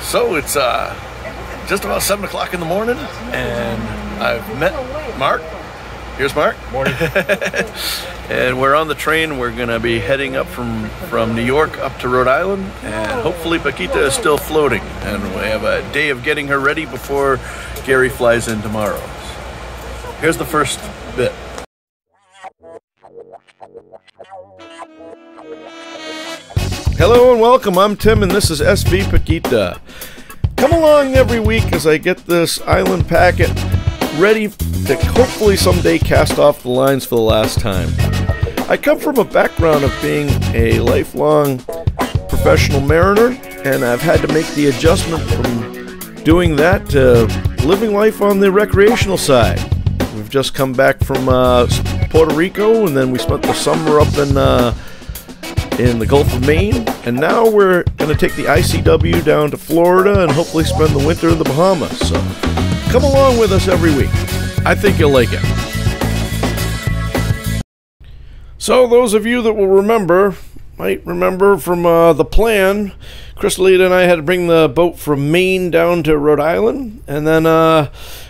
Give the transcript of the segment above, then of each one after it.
So it's just about 7 o'clock in the morning, and I've met Mark. Here's Mark. Morning. And we're on the train. We're going to be heading up from New York up to Rhode Island, and hopefully Paquita is still floating. And we have a day of getting her ready before Gary flies in tomorrow. Here's the first bit. Hello and welcome. I'm Tim, and this is SV Paquita. Come along every week as I get this island packet ready to hopefully someday cast off the lines for the last time. I come from a background of being a lifelong professional mariner, and I've had to make the adjustment from doing that to living life on the recreational side. We've just come back from Puerto Rico, and then we spent the summer up in the Gulf of Maine, and now we're going to take the ICW down to Florida and hopefully spend the winter in the Bahamas. So come along with us every week. I think you'll like it. So those of you that will might remember from the plan, Crystalita and I had to bring the boat from Maine down to Rhode Island, and then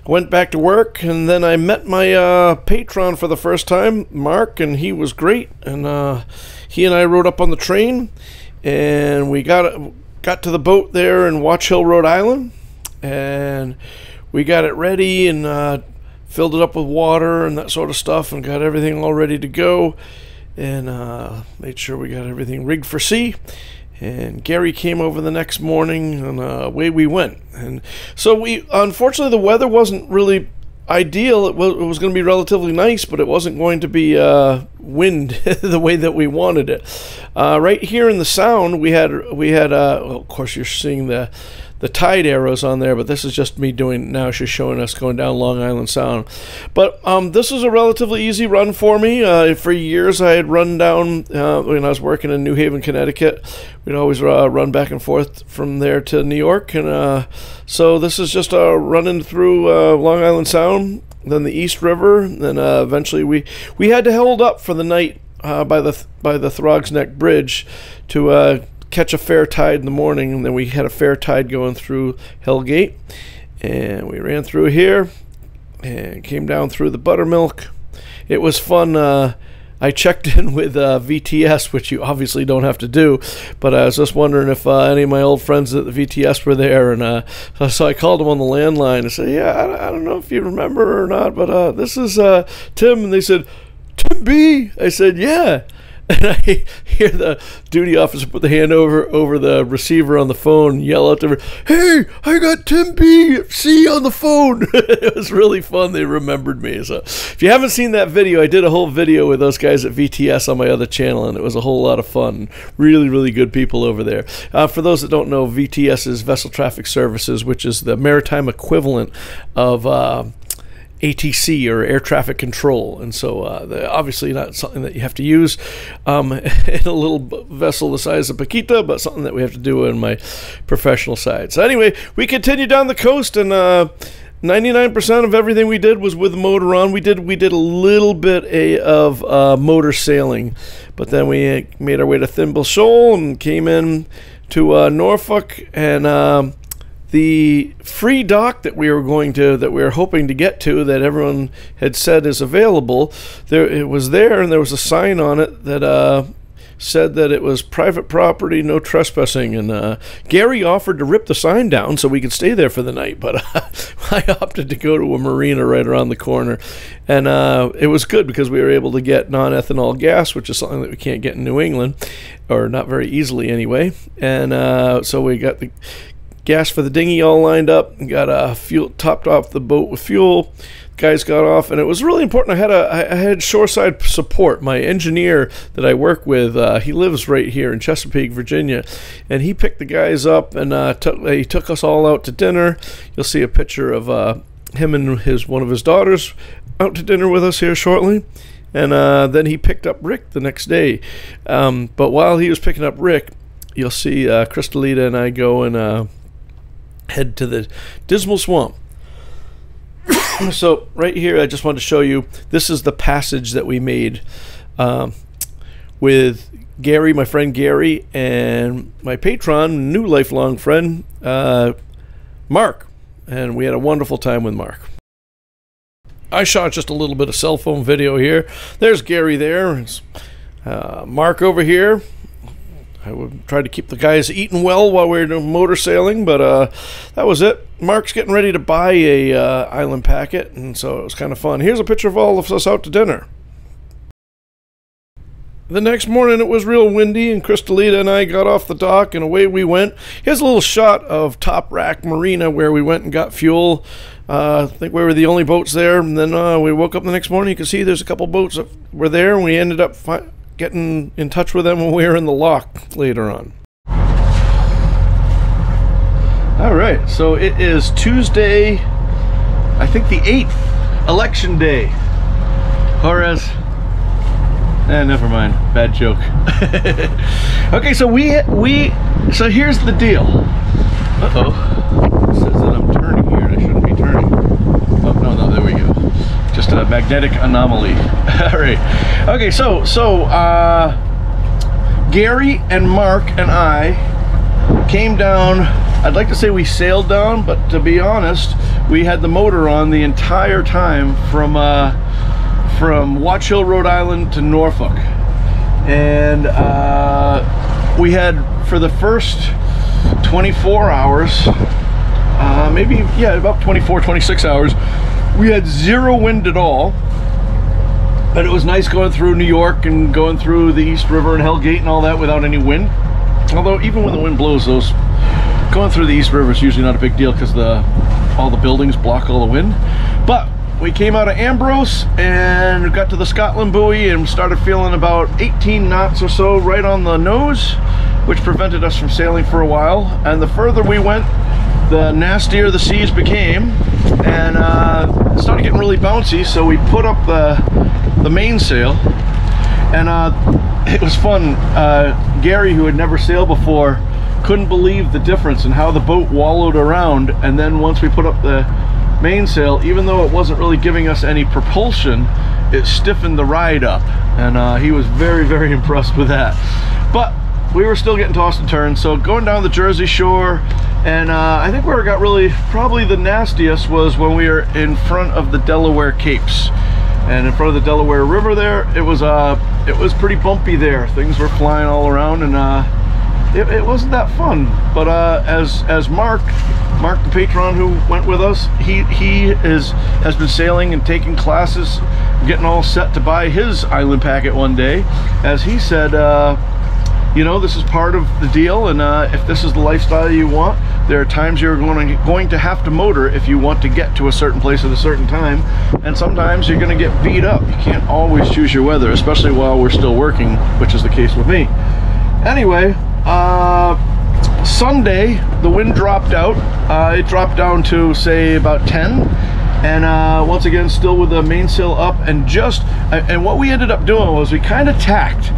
went back to work, and then I met my patron for the first time, Mark, and he was great, and he and I rode up on the train, and we got to the boat there in Watch Hill, Rhode Island, and we got it ready and filled it up with water and that sort of stuff, and got everything all ready to go, and made sure we got everything rigged for sea. And Gary came over the next morning, and away we went. And so unfortunately, the weather wasn't really ideal. It was going to be relatively nice, but it wasn't going to be wind the way that we wanted it. Right here in the Sound, we had well, of course you're seeing the tide arrows on there, but this is just me doing now. She's showing us going down Long Island Sound. But this was a relatively easy run for me. For years I had run down when I was working in New Haven, Connecticut. We'd always run back and forth from there to New York, and so this is just running through Long Island Sound, then the East River, and then eventually we had to hold up for the night by the Throgs Neck Bridge to catch a fair tide in the morning, and then we had a fair tide going through Hellgate, and we ran through here and came down through the Buttermilk. It was fun. I checked in with VTS, which you obviously don't have to do, but I was just wondering if any of my old friends at the VTS were there, and so I called them on the landline and said, yeah, I don't know if you remember or not, but this is Tim, and they said, Tim B. I said, yeah. And I hear the duty officer put the hand over the receiver on the phone, yell out to her, hey, I got Tim B. C on the phone. It was really fun. They remembered me. So if you haven't seen that video, I did a whole video with those guys at VTS on my other channel, and it was a whole lot of fun. Really, really good people over there. For those that don't know, VTS is Vessel Traffic Services, which is the maritime equivalent of ATC, or air traffic control, and so obviously not something that you have to use in a little vessel the size of Paquita, but something that we have to do on my professional side. So anyway, we continued down the coast, and 99% of everything we did was with the motor on. We did a little bit of motor sailing, but then we made our way to Thimble Shoal and came in to Norfolk, and the free dock that we were hoping to get to, that everyone had said is available, it was there, and there was a sign on it that said that it was private property, no trespassing, and Gary offered to rip the sign down so we could stay there for the night, but I opted to go to a marina right around the corner, and it was good because we were able to get non-ethanol gas, which is something that we can't get in New England, or not very easily anyway, and so we got the gas for the dinghy all lined up, and got fuel topped off the boat with fuel. Guys got off, and it was really important. I had shoreside support. My engineer that I work with, he lives right here in Chesapeake, Virginia, and he picked the guys up, and he took us all out to dinner. You'll see a picture of him and one of his daughters out to dinner with us here shortly. And then he picked up Rick the next day. But while he was picking up Rick, you'll see Crystalita and I go and head to the Dismal Swamp. So right here, I just wanted to show you, this is the passage that we made with Gary, my friend Gary, and my Patron, new lifelong friend, Mark. And we had a wonderful time with Mark. I shot just a little bit of cell phone video here. There's Gary there. Mark over here. I would try to keep the guys eating well while we were doing motor sailing, but that was it. Mark's getting ready to buy a island packet, and so it was kind of fun. Here's a picture of all of us out to dinner. The next morning it was real windy, and Crystalita and I got off the dock and away we went. Here's a little shot of Top Rack Marina where we went and got fuel. I think we were the only boats there, and then we woke up the next morning. You can see there's a couple boats that were there, and we ended up getting in touch with them when we were in the lock later on. All right, so it is Tuesday, I think the 8th, election day. Or never mind, bad joke. Okay, so so here's the deal. Uh-oh, it says that I'm turning here and I shouldn't be turning. Oh, no, there we go. Just a magnetic anomaly. All right. Okay, so Gary and Mark and I came down. I'd like to say we sailed down, but to be honest, we had the motor on the entire time from Watch Hill, Rhode Island to Norfolk. And we had, for the first 24 hours, maybe, yeah, about 24, 26 hours, we had zero wind at all. But it was nice going through New York and going through the East River and Hellgate and all that without any wind. Although even when the wind blows, going through the East River is usually not a big deal because all the buildings block all the wind. But we came out of Ambrose and got to the Scotland buoy and started feeling about 18 knots or so right on the nose, which prevented us from sailing for a while. And the further we went, the nastier the seas became, and it started getting really bouncy. So we put up the mainsail, and it was fun. Gary, who had never sailed before, couldn't believe the difference in how the boat wallowed around. And then once we put up the mainsail, even though it wasn't really giving us any propulsion, it stiffened the ride up, and he was very, very impressed with that. But we were still getting tossed and turned. So going down the Jersey Shore, and I think where it got probably the nastiest was when we were in front of the Delaware Capes. And in front of the Delaware River there, it was pretty bumpy there. Things were flying all around, and it wasn't that fun. But as Mark the Patron, who went with us, he has been sailing and taking classes, getting all set to buy his island packet one day. As he said, you know, this is part of the deal, and if this is the lifestyle you want, there are times you're going to have to motor if you want to get to a certain place at a certain time, and sometimes you're going to get beat up. You can't always choose your weather, especially while we're still working, which is the case with me. Anyway, Sunday, the wind dropped out. It dropped down to, say, about 10. And once again, still with the mainsail up. And what we ended up doing was we kind of tacked.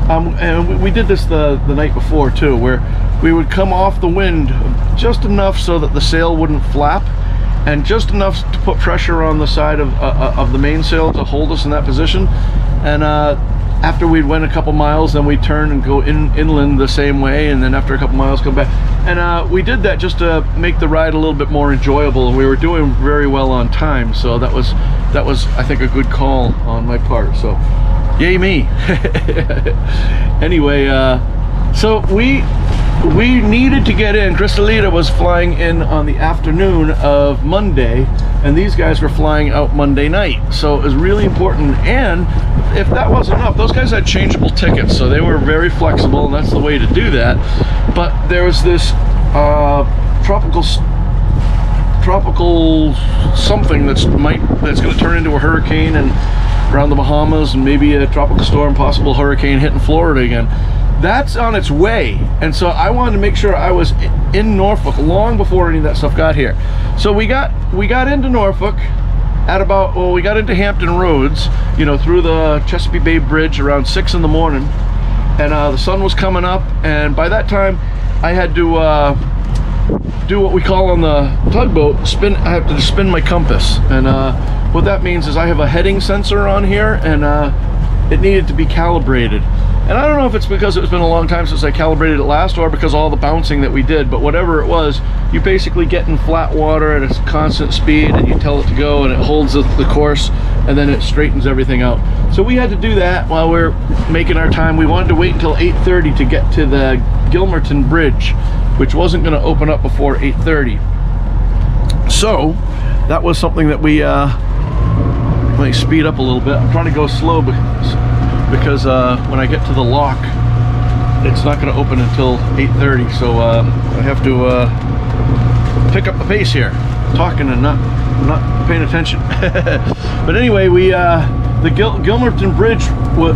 And we did this the night before, too, where we would come off the wind just enough so that the sail wouldn't flap, and just enough to put pressure on the side of the mainsail to hold us in that position. And after we'd went a couple miles, then we'd turn and go inland the same way, and then after a couple miles come back. And we did that just to make the ride a little bit more enjoyable, and we were doing very well on time, so that was I think a good call on my part, so yay me. Anyway, so we needed to get in. Crystalita was flying in on the afternoon of Monday, and these guys were flying out Monday night, so it was really important. And if that wasn't enough, those guys had changeable tickets, so they were very flexible, and that's the way to do that. But there was this tropical something that's going to turn into a hurricane and around the Bahamas, and maybe a tropical storm, possible hurricane hitting Florida again. That's on its way, and so I wanted to make sure I was in Norfolk long before any of that stuff got here. So we got into Norfolk at about, well, we got into Hampton Roads, you know, through the Chesapeake Bay Bridge around 6 in the morning, and the sun was coming up, and by that time I had to do what we call on the tugboat, I have to spin my compass. And what that means is I have a heading sensor on here, and it needed to be calibrated. And I don't know if it's because it's been a long time since I calibrated it last, or because all the bouncing that we did, but whatever it was, you basically get in flat water at a constant speed and you tell it to go and it holds the course, and then it straightens everything out. So we had to do that while we're making our time. We wanted to wait until 8:30 to get to the Gilmerton Bridge, which wasn't going to open up before 8:30. So that was something that we might speed up a little bit. I'm trying to go slow because when I get to the lock, it's not going to open until 8:30. So I have to pick up the pace here, talking and not paying attention. But anyway, the Gilmerton Bridge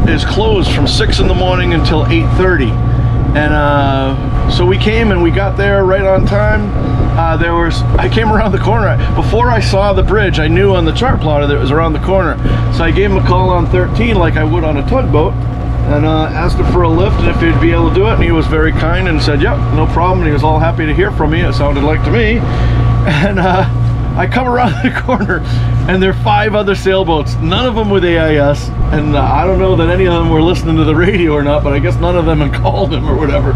is closed from 6 in the morning until 8:30, and so we came and we got there right on time. I came around the corner. Before I saw the bridge, I knew on the chart plotter that it was around the corner. So I gave him a call on 13 like I would on a tugboat, and asked him for a lift and if he'd be able to do it. And he was very kind and said, yep, no problem. And he was all happy to hear from me, it sounded like to me. And I come around the corner and there are 5 other sailboats, none of them with AIS. And I don't know that any of them were listening to the radio or not, but I guess none of them had called him or whatever.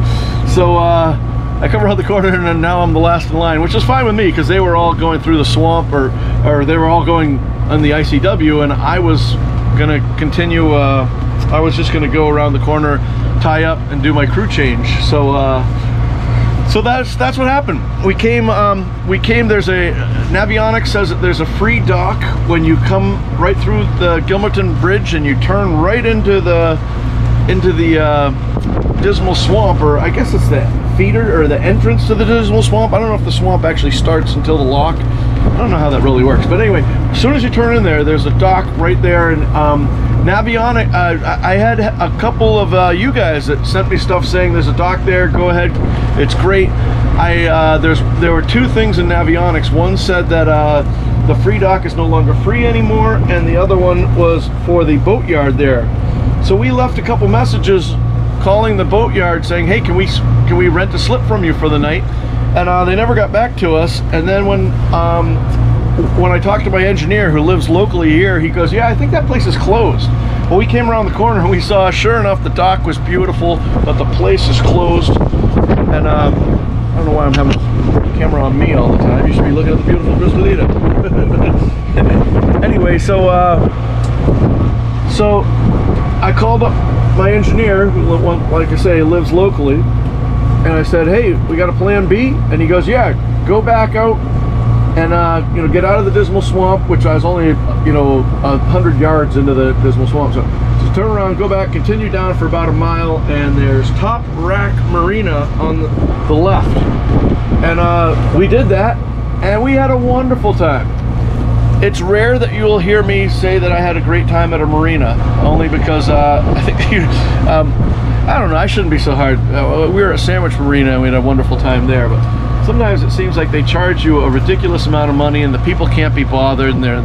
So I come around the corner and now I'm the last in line, which is fine with me because they were all going through the swamp, or they were all going on the ICW, and I was gonna continue. I was just gonna go around the corner, tie up, and do my crew change. So so that's what happened. We came. There's a Navionics says that there's a free dock when you come right through the Gilmerton Bridge and you turn right into the Dismal Swamp, or I guess it's the feeder or the entrance to the Dismal Swamp. I don't know if the swamp actually starts until the lock. I don't know how that really works, but anyway, as soon as you turn in there, there's a dock right there. And Navionic, I had a couple of you guys that sent me stuff saying there's a dock there, go ahead, it's great. There were 2 things in Navionics. One said that the free dock is no longer free anymore, and the other one was for the boatyard there. So we left a couple messages calling the boatyard saying, hey, can we rent a slip from you for the night? And they never got back to us. And then when I talked to my engineer who lives locally here, he goes, yeah, I think that place is closed. Well, we came around the corner and we saw, sure enough, the dock was beautiful, but the place is closed. And I don't know why I'm having the camera on me all the time. You should be looking at the beautiful Crystalita. Anyway, so I called up my engineer, who, like I say, lives locally, and I said, hey, we got a plan B? And he goes, yeah, go back out and get out of the Dismal Swamp, which I was only 100 yards into the Dismal Swamp. So just turn around, go back, continue down for about a mile, and there's Top Rack Marina on the left. And we did that, and we had a wonderful time. It's rare that you'll hear me say that I had a great time at a marina, only because I think I don't know, I shouldn't be so hard. We were at Sandwich Marina and we had a wonderful time there, but sometimes it seems like they charge you a ridiculous amount of money and the people can't be bothered, and they're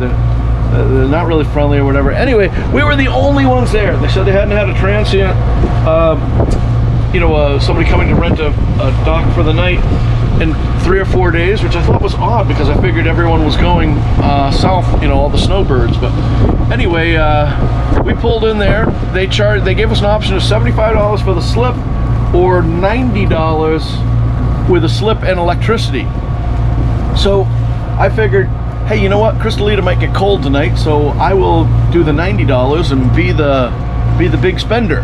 not really friendly or whatever. Anyway, we were the only ones there. They said they hadn't had a transient, somebody coming to rent a dock for the night in 3 or 4 days, which I thought was odd because I figured everyone was going south, all the snowbirds. But anyway, we pulled in there. They gave us an option of $75 for the slip or $90 with a slip and electricity. So I figured, hey, you know what, Crystalita might get cold tonight, so I will do the $90 and be the big spender.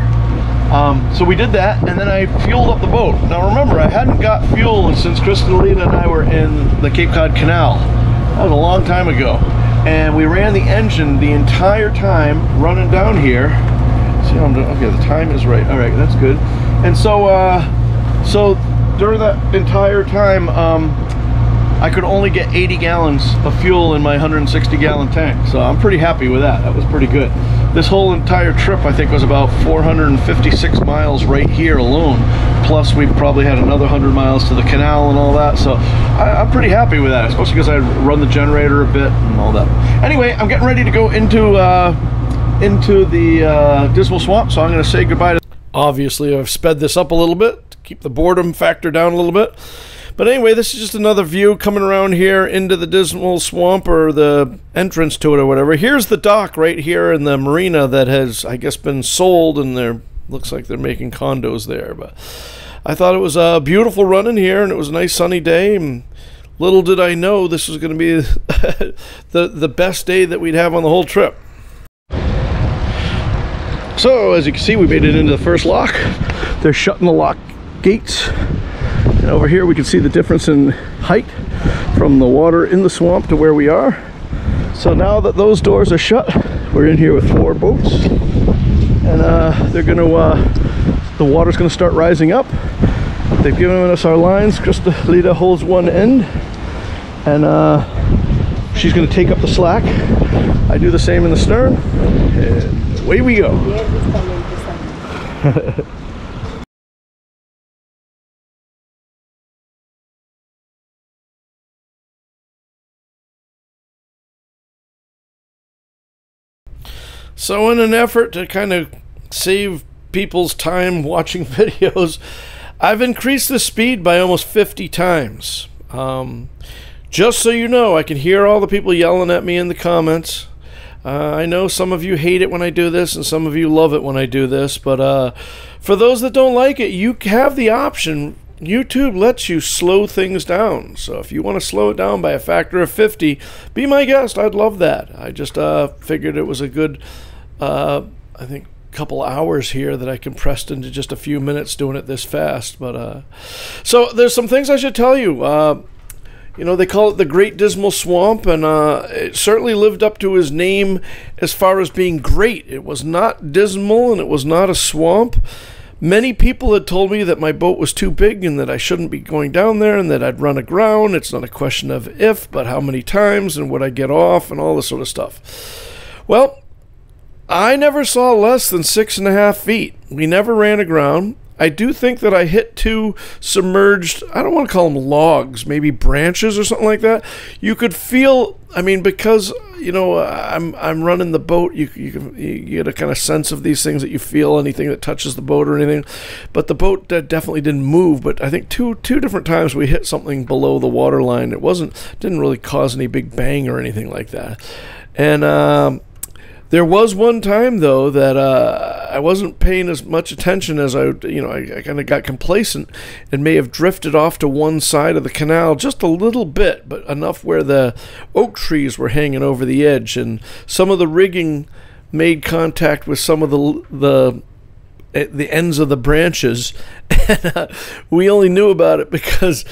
So we did that, and then I fueled up the boat. Now remember, I hadn't got fuel since Crystalina and I were in the Cape Cod Canal. That was a long time ago. And we ran the engine the entire time running down here. See how I'm doing? Okay, the time is right. All right, that's good. And so, so during that entire time, I could only get 80 gallons of fuel in my 160-gallon tank. So I'm pretty happy with that. That was pretty good. This whole entire trip, I think, was about 456 miles right here alone. Plus, we probably had another 100 miles to the canal and all that. So I'm pretty happy with that, especially because I run the generator a bit and all that. Anyway, I'm getting ready to go into the Dismal Swamp, so I'm going to say goodbye to... Obviously, I've sped this up a little bit to keep the boredom factor down a little bit. But anyway, this is just another view coming around here into the Dismal Swamp, or the entrance to it or whatever. Here's the dock right here in the marina that has, I guess, been sold, and they're looks like they're making condos there. But I thought it was a beautiful run in here, and it was a nice sunny day. And little did I know this was going to be the best day that we'd have on the whole trip. So as you can see, we made it into the first lock. They're shutting the lock gates. And over here we can see the difference in height from the water in the swamp to where we are. So now that those doors are shut, we're in here with 4 boats. And the water's gonna start rising up. They've given us our lines. Kristalita holds one end, and she's gonna take up the slack. I do the same in the stern, and away we go. So in an effort to kind of save people's time watching videos, I've increased the speed by almost 50 times. Just so you know, I can hear all the people yelling at me in the comments. I know some of you hate it when I do this, and some of you love it when I do this, but for those that don't like it, you have the option. YouTube lets you slow things down. So if you want to slow it down by a factor of 50, be my guest. I'd love that. I just figured it was a good, I think, couple hours here that I compressed into just a few minutes doing it this fast. But so there's some things I should tell you. You know, they call it the Great Dismal Swamp, and it certainly lived up to his name as far as being great. It was not dismal, and it was not a swamp. Many people had told me that my boat was too big and that I shouldn't be going down there and that I'd run aground. It's not a question of if, but how many times, and would I get off, and all this sort of stuff. Well, I never saw less than 6.5 feet. We never ran aground. I do think that I hit 2 submerged, I don't want to call them logs, maybe branches or something like that. You could feel, I mean, because, you know, I'm running the boat, you get a kind of sense of these things, that you feel anything that touches the boat or anything. But the boat definitely didn't move. But I think two different times we hit something below the water line. It didn't really cause any big bang or anything like that. And there was one time, though, that I wasn't paying as much attention as I kind of got complacent and may have drifted off to one side of the canal just a little bit, but enough where the oak trees were hanging over the edge, and some of the rigging made contact with some of the ends of the branches, and we only knew about it because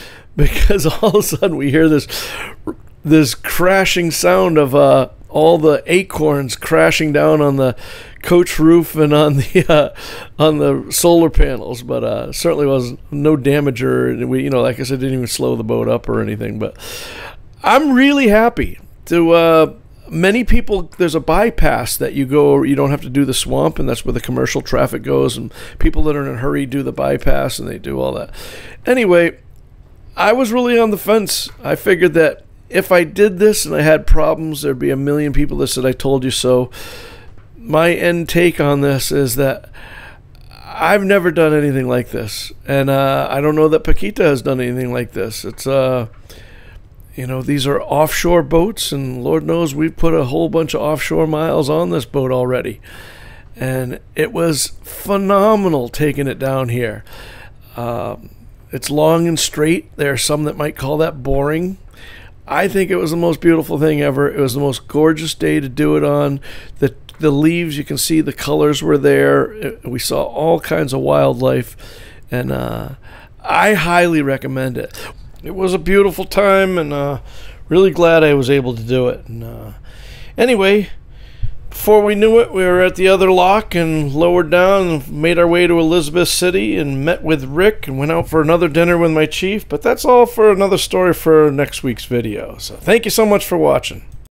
all of a sudden we hear this crashing sound of all the acorns crashing down on the coach roof and on the solar panels. But certainly was no damage, or we, like I said, didn't even slow the boat up or anything. But I'm really happy to. Many people, there's a bypass that you go, you don't have to do the swamp, and that's where the commercial traffic goes, and people that are in a hurry do the bypass, and they do all that. Anyway, I was really on the fence. I figured that if I did this and I had problems, there'd be a million people that said I told you so. My end take on this is that I've never done anything like this, and I don't know that Paquita has done anything like this. It's these are offshore boats, and Lord knows we've put a whole bunch of offshore miles on this boat already, and it was phenomenal taking it down here. It's long and straight. There are some that might call that boring. I think it was the most beautiful thing ever. It was the most gorgeous day to do it on. The leaves, you can see the colors were there. We saw all kinds of wildlife, and I highly recommend it. It was a beautiful time, and really glad I was able to do it. And anyway, before we knew it, we were at the other lock and lowered down and made our way to Elizabeth City and met with Rick and went out for another dinner with my chief. But that's all for another story for next week's video. So thank you so much for watching.